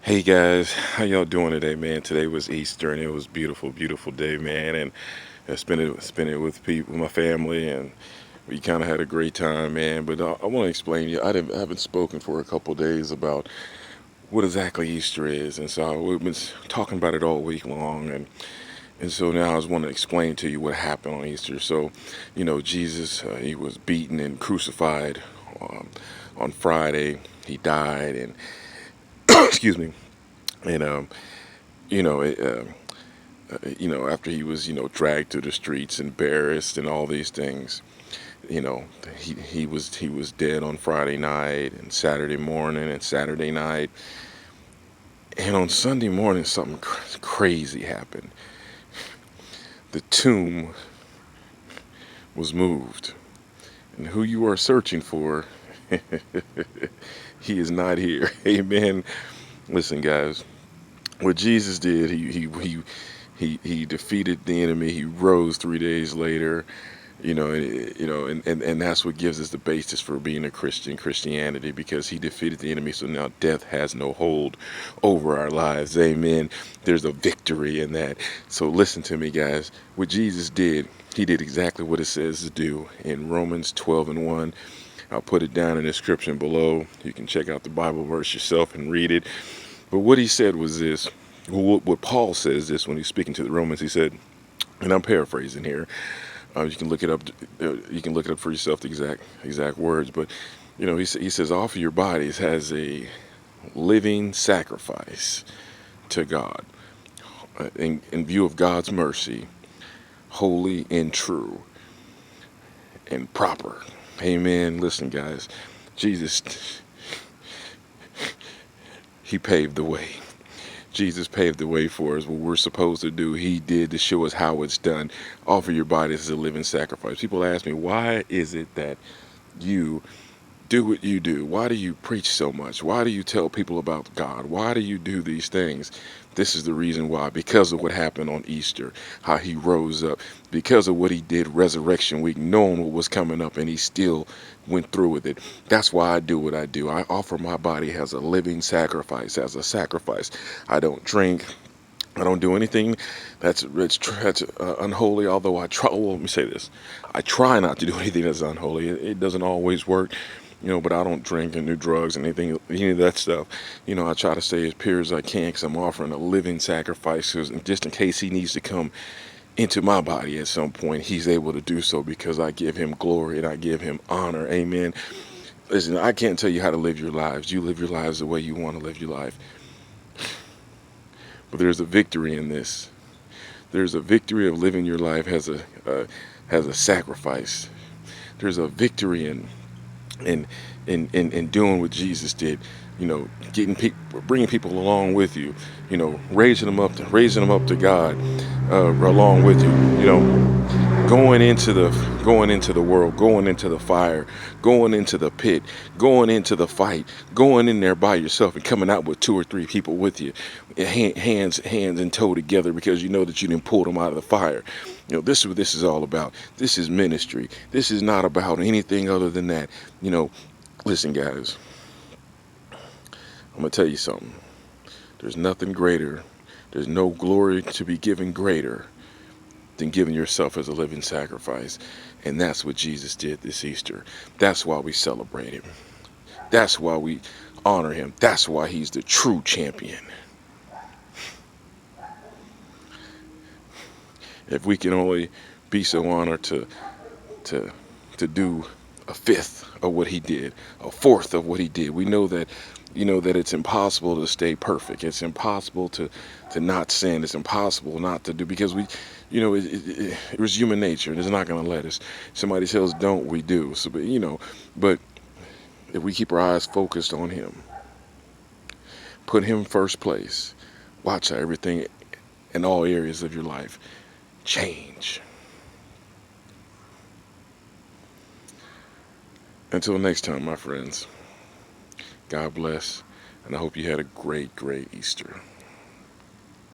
Hey guys, how y'all doing today, man? Today was Easter and it was beautiful, beautiful day, man. And I spent it with people, with my family, and we kind of had a great time, man. But I want to explain to you. I haven't spoken for a couple days about what exactly Easter is, and so we've been talking about it all week long, and so now I just want to explain to you what happened on Easter. So, Jesus, he was beaten and crucified um, on Friday. He died, and excuse me, and you know, it, after he was, dragged through the streets, embarrassed, and all these things, you know, he was dead on Friday night and Saturday morning and Saturday night, and on Sunday morning something crazy happened. The tomb was moved, and who you are searching for, he is not here. Amen. Listen, guys, what Jesus did, he defeated the enemy. He rose 3 days later. And that's what gives us the basis for being a Christianity, because he defeated the enemy, so now death has no hold over our lives. Amen. There's a victory in that. So listen to me, guys. What Jesus did, he did exactly what it says to do in Romans 12:1. I'll put it down in the description below. You can check out the Bible verse yourself and read it. But what he said was this. What Paul says this when he's speaking to the Romans. He said, and I'm paraphrasing here. You can look it up. You can look it up for yourself, the exact words. But he says, offer your bodies as a living sacrifice to God, in view of God's mercy, holy and true and proper. Amen. Listen, guys, Jesus, he paved the way. Jesus paved the way for us. What we're supposed to do, he did to show us how it's done. Offer your bodies as a living sacrifice. People ask me, why is it that you do what you do? Why do you preach so much? Why do you tell people about God? Why do you do these things? This is the reason why. Because of what happened on Easter, how he rose up, because of what he did Resurrection Week, knowing what was coming up, and he still went through with it. That's why I do what I do. I offer my body as a living sacrifice, as a sacrifice. I don't drink. I don't do anything that's unholy. Although I try. Well, let me say this: I try not to do anything that's unholy. It doesn't always work, but I don't drink and do drugs and any of that stuff. I try to stay as pure as I can, because I'm offering a living sacrifice. 'Cause just in case he needs to come into my body at some point, he's able to do so, because I give him glory and I give him honor. Amen. Listen, I can't tell you how to live your lives. You live your lives the way you want to live your life. But there's a victory in this. There's a victory of living your life as a sacrifice. There's a victory in doing what Jesus did. Getting people, bringing people along with you. Raising them up to God, along with you. Going into the world, going into the fire, going into the pit, going into the fight, going in there by yourself and coming out with two or three people with you, hands and toe together, because you know that you didn't pull them out of the fire. This is what this is all about. This is ministry. This is not about anything other than that. Listen, guys, I'm gonna tell you something. There's nothing greater. There's no glory to be given greater than giving yourself as a living sacrifice. And that's what Jesus did this Easter. That's why we celebrate him. That's why we honor him. That's why he's the true champion. If we can only be so honored to to do a fifth of what he did, a fourth of what he did, we know that it's impossible to stay perfect. It's impossible to not sin. It's impossible not to do, because it was human nature, and it's not going to let us. Somebody tells don't, we do. So, but if we keep our eyes focused on him, put him first place, watch how everything in all areas of your life change. Until next time, my friends, God bless, and I hope you had a great, great Easter.